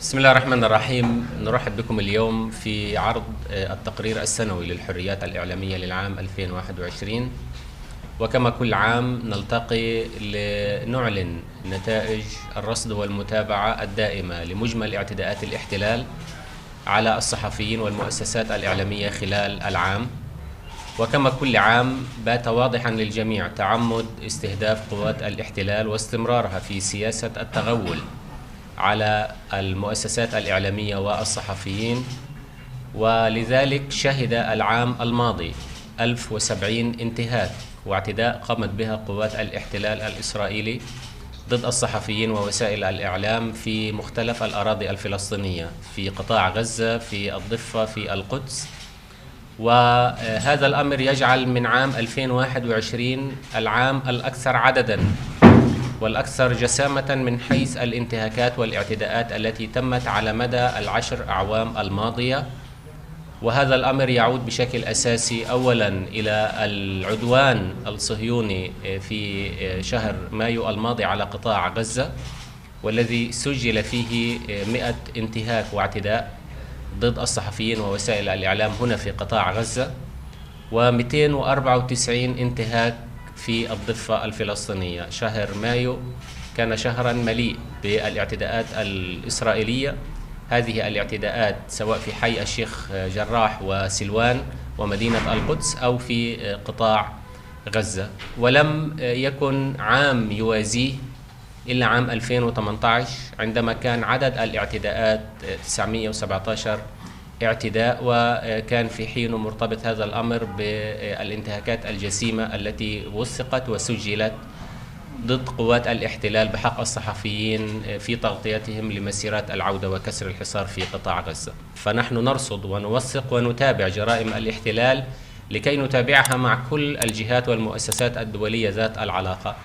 بسم الله الرحمن الرحيم. نرحب بكم اليوم في عرض التقرير السنوي للحريات الإعلامية للعام 2021. وكما كل عام نلتقي لنعلن نتائج الرصد والمتابعة الدائمة لمجمل اعتداءات الاحتلال على الصحفيين والمؤسسات الإعلامية خلال العام. وكما كل عام بات واضحا للجميع تعمد استهداف قوات الاحتلال واستمرارها في سياسة التغول على المؤسسات الإعلامية والصحفيين، ولذلك شهد العام الماضي 1070 انتهاك واعتداء قامت بها قوات الاحتلال الإسرائيلي ضد الصحفيين ووسائل الإعلام في مختلف الأراضي الفلسطينية، في قطاع غزة، في الضفة، في القدس. وهذا الأمر يجعل من عام 2021 العام الأكثر عدداً والأكثر جسامة من حيث الانتهاكات والاعتداءات التي تمت على مدى ال10 أعوام الماضية. وهذا الأمر يعود بشكل أساسي أولاً إلى العدوان الصهيوني في شهر مايو الماضي على قطاع غزة، والذي سجل فيه 100 انتهاك واعتداء ضد الصحفيين ووسائل الإعلام هنا في قطاع غزة، و294 انتهاك في الضفة الفلسطينية. شهر مايو كان شهرا مليء بالاعتداءات الإسرائيلية. هذه الاعتداءات سواء في حي الشيخ جراح وسلوان ومدينة القدس أو في قطاع غزة. ولم يكن عام يوازيه إلا عام 2018 عندما كان عدد الاعتداءات 917 اعتداء، وكان في حينه مرتبط هذا الأمر بالانتهاكات الجسيمة التي وثقت وسجلت ضد قوات الاحتلال بحق الصحفيين في تغطيتهم لمسيرات العودة وكسر الحصار في قطاع غزة. فنحن نرصد ونوثق ونتابع جرائم الاحتلال لكي نتابعها مع كل الجهات والمؤسسات الدولية ذات العلاقة.